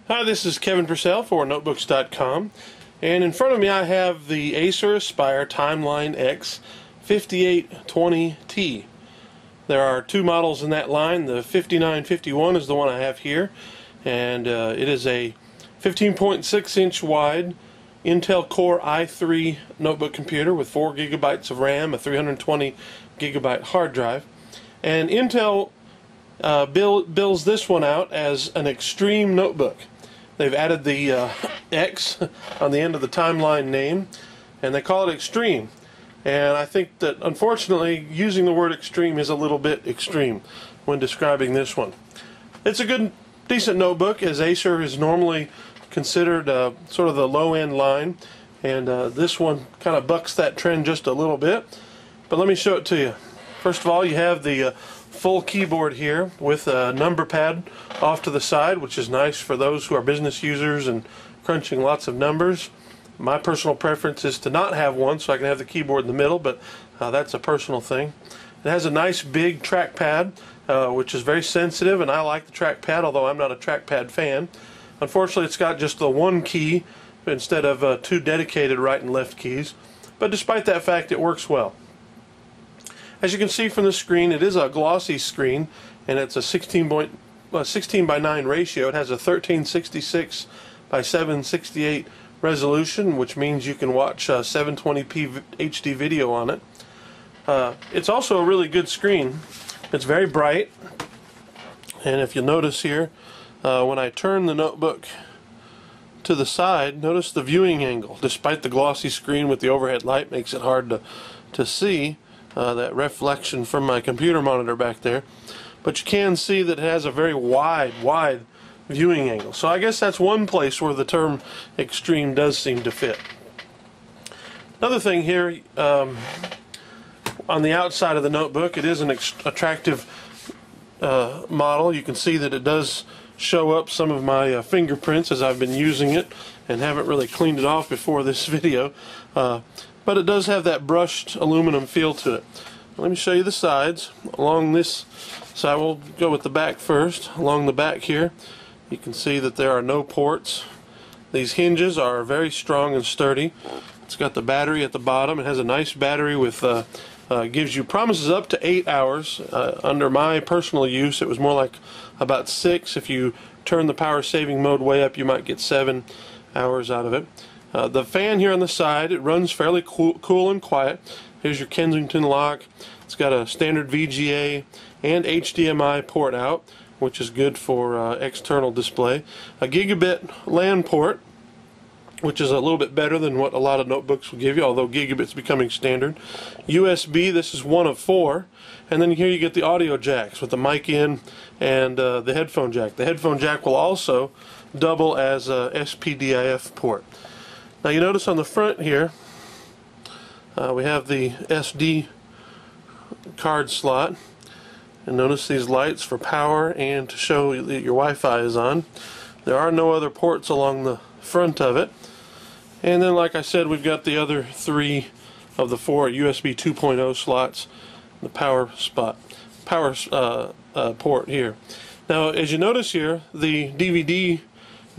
Hi, this is Kevin Purcell for Notebooks.com, and in front of me I have the Acer Aspire TimelineX 5820T. There are two models in that line. The 5951 is the one I have here, and it is a 15.6-inch wide Intel Core i3 notebook computer with 4 gigabytes of RAM, a 320 gigabyte hard drive, and Intel bills this one out as an extreme notebook. They've added the X on the end of the Timeline name, and they call it extreme. And I think that, unfortunately, using the word extreme is a little bit extreme when describing this one. It's a good, decent notebook, as Acer is normally considered sort of the low-end line, and this one kind of bucks that trend just a little bit. But let me show it to you. First of all, you have the full keyboard here with a number pad off to the side, which is nice for those who are business users and crunching lots of numbers. My personal preference is to not have one, so I can have the keyboard in the middle, but that's a personal thing. It has a nice big trackpad, which is very sensitive, and I like the trackpad, although I'm not a trackpad fan. Unfortunately, it's got just the one key instead of two dedicated right and left keys, but despite that fact, it works well. As you can see from the screen, it is a glossy screen, and it's a 16 by 9 ratio. It has a 1366 by 768 resolution, which means you can watch 720p HD video on it. It's also a really good screen. It's very bright, and if you notice here, when I turn the notebook to the side, notice the viewing angle. Despite the glossy screen with the overhead light makes it hard to see that reflection from my computer monitor back there, but you can see that it has a very wide viewing angle. So I guess that's one place where the term extreme does seem to fit. Another thing here, on the outside of the notebook, it is an attractive model. You can see that it does show up some of my fingerprints as I've been using it and haven't really cleaned it off before this video. But it does have that brushed aluminum feel to it. Let me show you the sides. Along this side, we'll go with the back first. Along the back here, you can see that there are no ports. These hinges are very strong and sturdy. It's got the battery at the bottom. It has a nice battery with promises up to 8 hours. Under my personal use, it was more like about 6. If you turn the power saving mode way up, you might get 7 hours out of it. The fan here on the side, it runs fairly cool and quiet. Here's your Kensington lock. It's got a standard VGA and HDMI port out, which is good for external display. A gigabit LAN port, which is a little bit better than what a lot of notebooks will give you, although gigabit's becoming standard. USB, this is one of 4. And then here you get the audio jacks with the mic in and the headphone jack. The headphone jack will also double as a SPDIF port. Now you notice on the front here, we have the SD card slot, and notice these lights for power and to show that your Wi-Fi is on. There are no other ports along the front of it, and then like I said, we've got the other 3 of the 4 USB 2.0 slots, the power port here. Now as you notice here, the DVD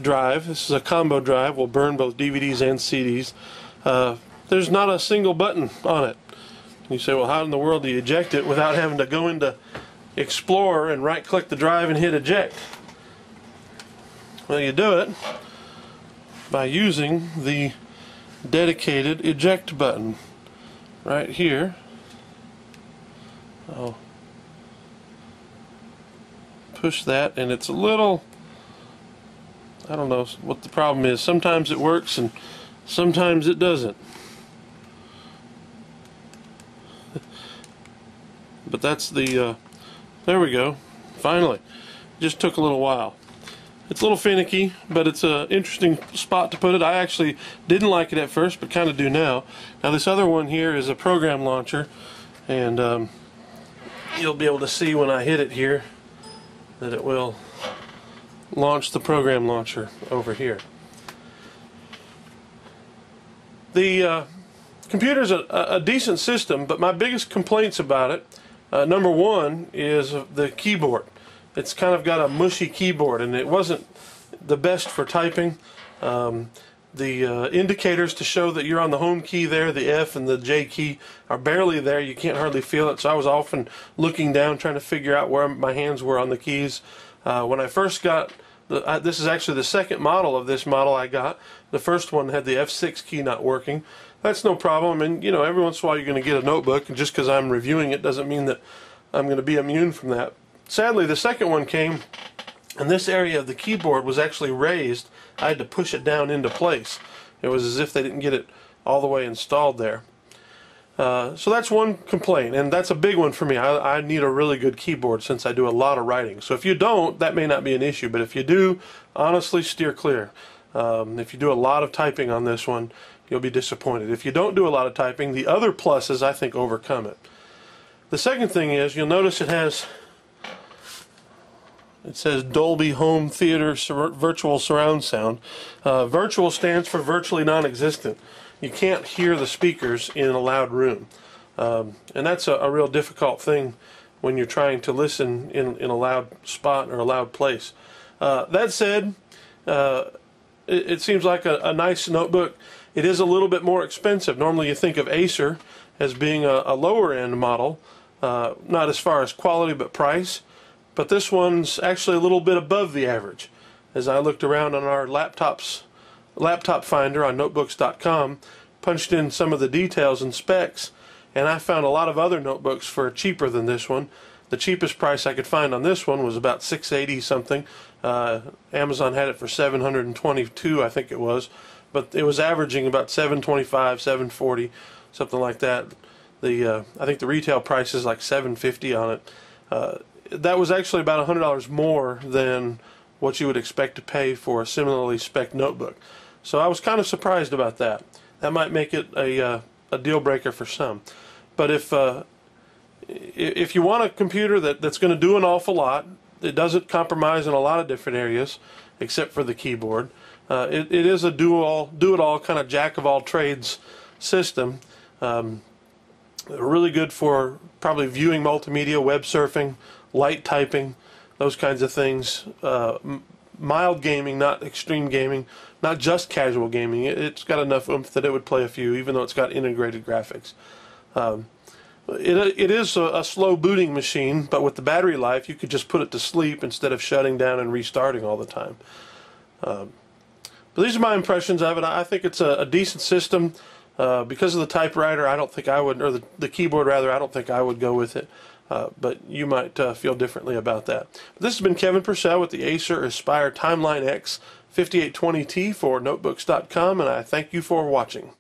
drive, this is a combo drive, will burn both DVDs and CDs. There's not a single button on it. You say, well, how in the world do you eject it without having to go into Explorer and right click the drive and hit eject? Well, you do it by using the dedicated eject button right here. I'll push that, and it's a little, I don't know what the problem is. Sometimes it works and sometimes it doesn't. But that's the, there we go. Finally. Just took a little while. It's a little finicky, but it's an interesting spot to put it. I actually didn't like it at first, but kind of do now. Now this other one here is a program launcher, and you'll be able to see when I hit it here that it will launch the program launcher over here. The computer's a decent system, but my biggest complaints about it, number one, is the keyboard. It's kind of got a mushy keyboard, and it wasn't the best for typing. The indicators to show that you're on the home key there, the F and the J key, are barely there. You can't hardly feel it, so I was often looking down trying to figure out where my hands were on the keys. When I first got this is actually the second model of this model I got. The first one had the F6 key not working. That's no problem, and you know, every once in a while you're going to get a notebook, and just because I'm reviewing it doesn't mean that I'm going to be immune from that. Sadly, the second one came, and this area of the keyboard was actually raised. I had to push it down into place. It was as if they didn't get it all the way installed there. So that's one complaint, and that's a big one for me. I need a really good keyboard since I do a lot of writing. So if you don't, that may not be an issue, but if you do, honestly, steer clear. If you do a lot of typing on this one, you'll be disappointed. If you don't do a lot of typing, the other pluses, I think, overcome it. The second thing is, you'll notice it says Dolby Home Theater Virtual Surround Sound. Virtual stands for virtually non-existent. You can't hear the speakers in a loud room. And that's a real difficult thing when you're trying to listen in a loud spot or a loud place. That said, it seems like a nice notebook. It is a little bit more expensive. Normally you think of Acer as being a lower end model, not as far as quality but price. But this one's actually a little bit above the average. As I looked around on our laptop finder on notebooks.com, punched in some of the details and specs, and I found a lot of other notebooks for cheaper than this one. The cheapest price I could find on this one was about $680 something. Amazon had it for $722, I think it was, but it was averaging about $725, $740, something like that. I think the retail price is like $750 on it. That was actually about $100 more than what you would expect to pay for a similarly spec'd notebook. So I was kind of surprised about that. That might make it a deal breaker for some. But if you want a computer that's going to do an awful lot, it doesn't compromise in a lot of different areas, except for the keyboard. It is a do-it-all kind of jack-of-all-trades system. Really good for probably viewing multimedia, web surfing, light typing, those kinds of things. Mild gaming, not extreme gaming, not just casual gaming. It's got enough oomph that it would play a few, even though it's got integrated graphics. It is a slow booting machine, but with the battery life, you could just put it to sleep instead of shutting down and restarting all the time. But these are my impressions of it. I think it's a decent system. Because of the typewriter, I don't think I would, or the keyboard rather, I don't think I would go with it. But you might feel differently about that. But this has been Kevin Purcell with the Acer Aspire TimelineX 5820T for Notebooks.com, and I thank you for watching.